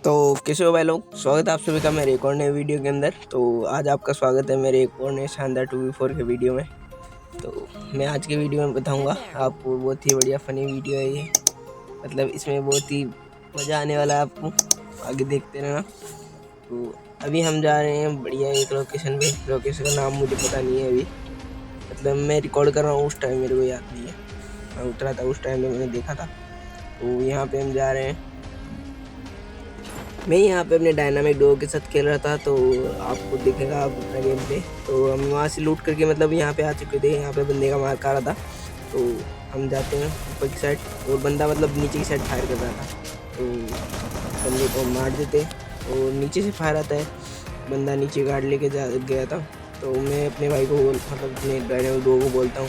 तो कैसे हो भाई लोग, स्वागत है आप सभी का मेरे एक और नए वीडियो के अंदर। तो आज आपका स्वागत है मेरे एक और नए शानदार 2v4 के वीडियो में। तो मैं आज के वीडियो में बताऊंगा आपको, बहुत ही बढ़िया फनी वीडियो है ये। मतलब इसमें बहुत ही मज़ा आने वाला है आपको, आगे देखते रहना। तो अभी हम जा रहे हैं बढ़िया एक लोकेशन पे। लोकेशन का नाम मुझे पता नहीं है अभी, मतलब मैं रिकॉर्ड कर रहा हूँ उस टाइम मेरे को याद नहीं है। मैं उतरा था उस टाइम में, मैंने देखा था। तो यहाँ पे हम जा रहे हैं। मैं यहाँ पे अपने डायनामिक डुओ के साथ खेल रहा था, तो आपको दिखेगा आप अपना गेम पे। तो हम वहाँ से लूट करके मतलब यहाँ पे आ चुके थे। यहाँ पे बंदे का मार खा रहा था, तो हम जाते हैं ऊपर की साइड, और बंदा मतलब नीचे की साइड फायर कर रहा था। तो बंदे को मार देते, और नीचे से फायर आता है। बंदा नीचे गाड़ी लेके जा गया था। तो मैं अपने भाई को मतलब अपने डायनामिक डुओ को बोलता हूँ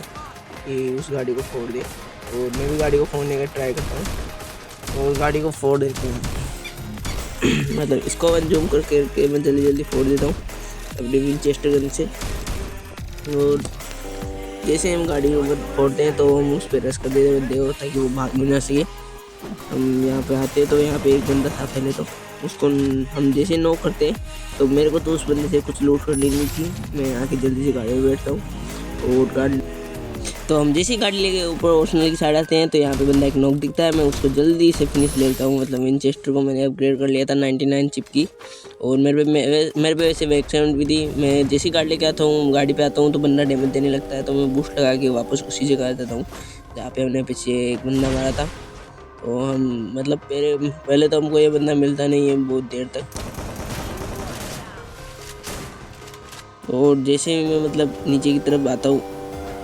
कि उस गाड़ी को फोड़ दे, और मैं भी गाड़ी को फोड़ने का ट्राई करता हूँ और गाड़ी को फोड़ देते हैं। मतलब इसको वन जूम करके मैं जल्दी जल्दी फोड़ देता हूँ अपने विंचेस्टर गन से। और जैसे हम गाड़ी को फोड़ते हैं तो हम उस पर रश कर देते बंदे को, ताकि वो भाग भी ना सके। हम यहाँ पे आते हैं तो यहाँ पे एक बंदा था पहले, तो उसको हम जैसे नॉक करते हैं तो मेरे को तो उस बंदे से कुछ लूट कर लेनी थी। मैं आके जल्दी से गाड़ी में बैठता हूँ और गाड़ी, तो हम जैसी गाड़ी लेके ऊपर ओरिजिनल की साइड आते हैं तो यहाँ पे बंदा एक नॉक दिखता है। मैं उसको जल्दी से फिनिश ले लेता हूँ। मतलब विंचेस्टर को मैंने अपग्रेड कर लिया था 99 चिप की, और मेरे पे वैसे वैक्सीन भी थी। मैं जैसी गाड़ी लेके आता हूँ, गाड़ी पे आता हूँ तो बंदा डैमेज देने लगता है, तो मैं बूस्ट लगा के वापस उसी जगह आ जाता हूँ जहाँ पे हमने पीछे एक बंदा मारा था। तो हम मतलब पहले तो हमको ये बंदा मिलता नहीं है बहुत देर तक। और जैसे ही मैं मतलब नीचे की तरफ आता हूँ,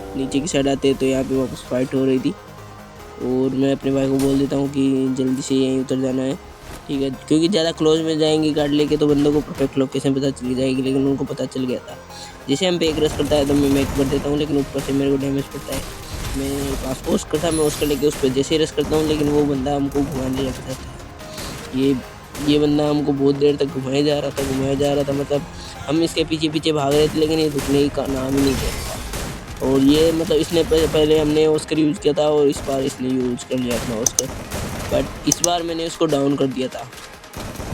नीचे की साइड आते हैं तो यहाँ पे वापस फाइट हो रही थी, और मैं अपने भाई को बोल देता हूँ कि जल्दी से यहीं उतर जाना है, ठीक है। क्योंकि ज़्यादा क्लोज में जाएंगे गाड़ी लेके तो बंदों को परफेक्ट लोकेशन पता चली जाएगी, लेकिन उनको पता चल गया था। जैसे हम पे एक रश करता है तो मैं मेक कर देता हूँ, लेकिन ऊपर से मेरे को डैमेज पड़ता है। मैं पास पोस्ट करता, मैं उसको लेके उस पर जैसे ही रश करता हूँ, लेकिन वो बंदा हमको घुमाने लग जाता है। ये बंदा हमको बहुत देर तक घुमाया जा रहा था। मतलब हम इसके पीछे पीछे भाग रहे थे, लेकिन ये रुकने का नाम ही नहीं लेता। और ये मतलब इसने पहले हमने ऑस्कर यूज़ किया था, और इस बार इसने यूज़ कर लिया अपना ऑस्कर, बट इस बार मैंने उसको डाउन कर दिया था।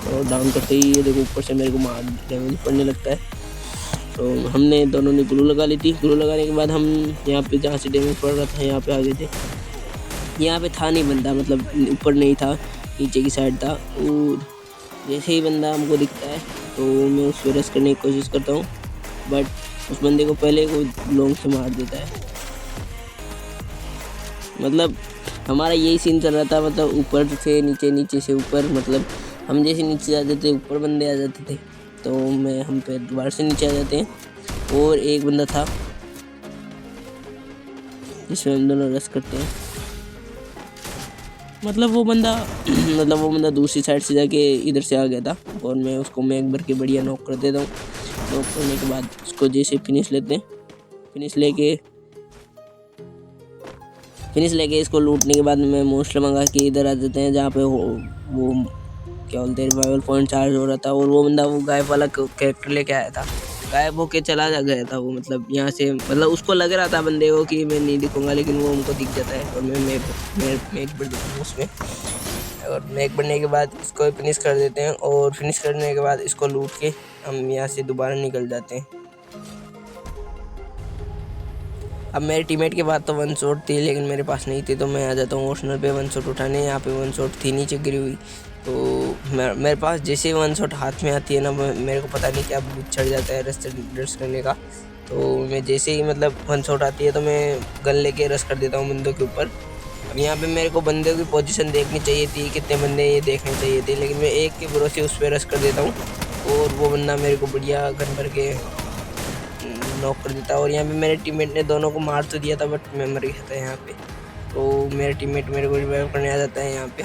और डाउन करते ही ये देखो ऊपर से मेरे को मार डैमेज पड़ने लगता है। तो हमने दोनों ने ग्लू लगा ली थी। ग्लू लगाने के बाद हम यहाँ पे जहाँ से डैमेज पड़ रहा था यहाँ पे आ गए थे। यहाँ पे था नहीं बंदा, मतलब ऊपर नहीं था, नीचे की साइड था। और जैसे ही बंदा हमको दिखता है तो मैं उस पर रश करने की कोशिश करता हूँ, बट उस बंदे को पहले को लॉन्ग से मार देता है। मतलब हमारा यही सीन चल रहा था, मतलब ऊपर से नीचे, नीचे से ऊपर। मतलब हम जैसे नीचे जाते थे ऊपर बंदे आ जाते थे, तो हम पे दोबारा से नीचे आ जाते हैं। और एक बंदा था जिसमें हम दोनों रश करते हैं। मतलब वो बंदा दूसरी साइड से जाके इधर से आ गया था, और मैं उसको मैग भर के बढ़िया नॉक कर देता हूँ। नॉक करने के बाद उसको जैसे फिनिश लेते हैं, फिनिश लेके इसको लूटने के बाद मैं मोस्टर मंगा के इधर आ जाते हैं, जहाँ पे वो क्या बोलते हैं रिवाइवल पॉइंट चार्ज हो रहा था। और वो बंदा वो गायब वाला कैरेक्टर लेके आया था, गायब होके चला गया था वो। मतलब यहाँ से मतलब उसको लग रहा था बंदे को कि मैं नहीं दिखूंगा, लेकिन वो हमको दिख जाता है। और मैं मैक बढ़ देता हूँ उसमें, और मैक बढ़ने के बाद इसको फिनिश कर देते हैं। और फिनिश करने के बाद इसको लूट के हम यहाँ से दोबारा निकल जाते हैं। अब मेरे टीममेट के पास तो वन शॉट थी, लेकिन मेरे पास नहीं थी, तो मैं आ जाता हूँ ओशनल पे वन शॉट उठाने। यहाँ पे वन शॉट थी नीचे गिरी हुई, तो मेरे पास जैसे वन शॉट हाथ में आती है ना, मेरे को पता नहीं क्या भूत चढ़ जाता है रश करने का। तो मैं जैसे ही मतलब वन शॉट आती है तो मैं गन लेके रश कर देता हूँ बंदों के ऊपर। अब यहाँ पे मेरे को बंदों की पोजीशन देखनी चाहिए थी, कितने बंदे ये देखने चाहिए थे, लेकिन मैं एक के भरोसे उस पर रश कर देता हूँ, और वो बंदा मेरे को बढ़िया गन भर के नॉक कर देता। और यहाँ पे मेरे टीममेट ने दोनों को मार तो दिया था, बट मैं मर गया था यहाँ पे। तो मेरा टीममेट मेरे को रिवाइव करने आ जाता है यहाँ पे,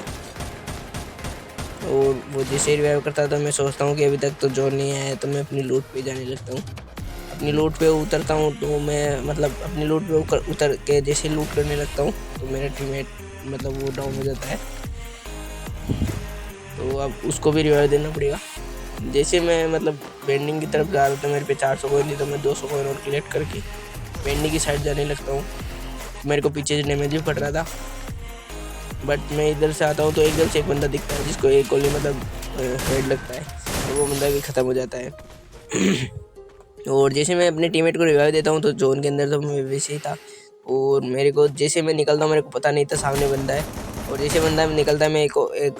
और वो जैसे रिवाइव करता है तो मैं सोचता हूँ कि अभी तक तो जो नहीं आया है, तो मैं अपनी लूट पे जाने लगता हूँ। अपनी लूट पे उतरता हूँ, तो मैं मतलब अपनी लूट पे उतर के जैसे लूट करने लगता हूँ, तो मेरा टीममेट मतलब वो डाउन हो जाता है। तो अब उसको भी रिवाइव देना पड़ेगा। जैसे मैं मतलब बेंडिंग की तरफ जा रहा था, मेरे पे 400 कोइन थी, तो मैं 200 कोइन और कलेक्ट करके बेंडिंग की साइड जाने लगता हूँ। मेरे को पीछे से डैमेज भी पड़ रहा था, बट मैं इधर से आता हूँ तो एकदम से एक बंदा दिखता है जिसको एक गोली मतलब हेड लगता है तो वो बंदा भी ख़त्म हो जाता है। और जैसे मैं अपने टीममेट को रिवाइव देता हूँ तो जोन के अंदर तो मैं वैसे ही था, और मेरे को जैसे मैं निकलता हूँ मेरे को पता नहीं था सामने बंदा है, और जैसे बंदा निकलता है मैं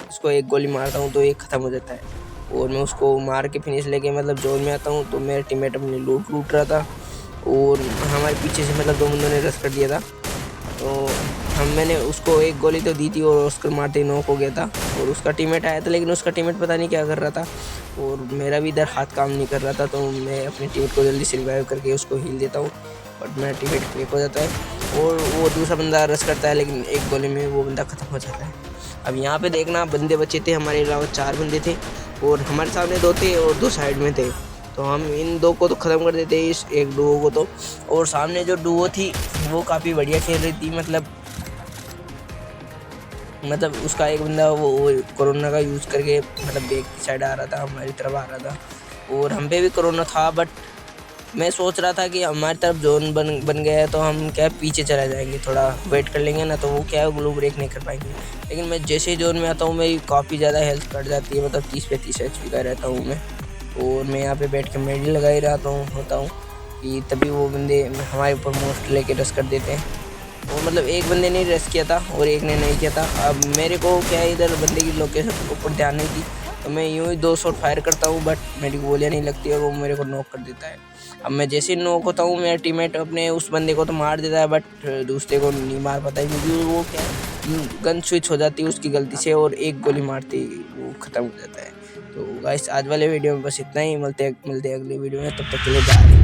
उसको एक गोली मारता हूँ तो एक ख़त्म हो जाता है, और मैं उसको मार के फिनिश लेके मतलब जोन में आता हूँ। तो मेरा टीममेट अपनी लूट रहा था और हमारे पीछे से मतलब 2 बंदों ने रश कर दिया था। तो मैंने उसको एक गोली तो दी थी और उसको मारते ही नॉक हो गया था, और उसका टीममेट आया था लेकिन उसका टीममेट पता नहीं क्या कर रहा था, और मेरा भी इधर हाथ काम नहीं कर रहा था। तो मैं अपने टीममेट को जल्दी से रिवाइव करके उसको हील देता हूँ, बट मेरा टीममेट क्लिक हो जाता है और वो दूसरा बंदा रश करता है, लेकिन एक गोली में वो बंदा ख़त्म हो जाता है। अब यहाँ पे देखना बंदे बचे थे हमारे अलावा 4 बंदे थे, और हमारे सामने 2 थे और 2 साइड में थे। तो हम इन 2 को तो ख़त्म कर देते इस एक डुओ को तो, और सामने जो डुओ थी वो काफ़ी बढ़िया खेल रही थी। मतलब उसका एक बंदा वो कोरोना का यूज़ करके मतलब बैक की साइड आ रहा था, हमारी तरफ आ रहा था, और हम पे भी कोरोना था। बट मैं सोच रहा था कि हमारी तरफ जोन बन गया है तो हम क्या पीछे चला जाएंगे, थोड़ा वेट कर लेंगे ना, तो वो क्या है ग्लू ब्रेक नहीं कर पाएंगे। लेकिन मैं जैसे ही जोन में आता हूँ मेरी काफ़ी ज़्यादा हेल्थ कट जाती है, मतलब 30-35 HP का रहता हूँ मैं, और मैं यहाँ पे बैठ के मेडी लगा ही होता हूँ कि तभी वो बंदे हमारे ऊपर मोस्ट लेके रश कर देते हैं। और मतलब एक बंदे ने रेस्ट किया था और एक ने नहीं किया था। अब मेरे को क्या है इधर बंदे की लोकेशन के ऊपर ध्यान नहीं थी, तो मैं यूँ ही 2 शॉट फायर करता हूँ, बट मेरी गोलियाँ नहीं लगती और वो मेरे को नॉक कर देता है। अब मैं जैसे ही नॉक होता हूँ मेरा टीममेट अपने उस बंदे को तो मार देता है, बट दूसरे को नहीं मार पाता है, क्योंकि वो क्या गन स्विच हो जाती है उसकी गलती से, और एक गोली मारते ही वो ख़त्म हो जाता है। तो गाइस आज वाले वीडियो में बस इतना ही, मिलते हैं अगले वीडियो में, तब तक के लिए बाय।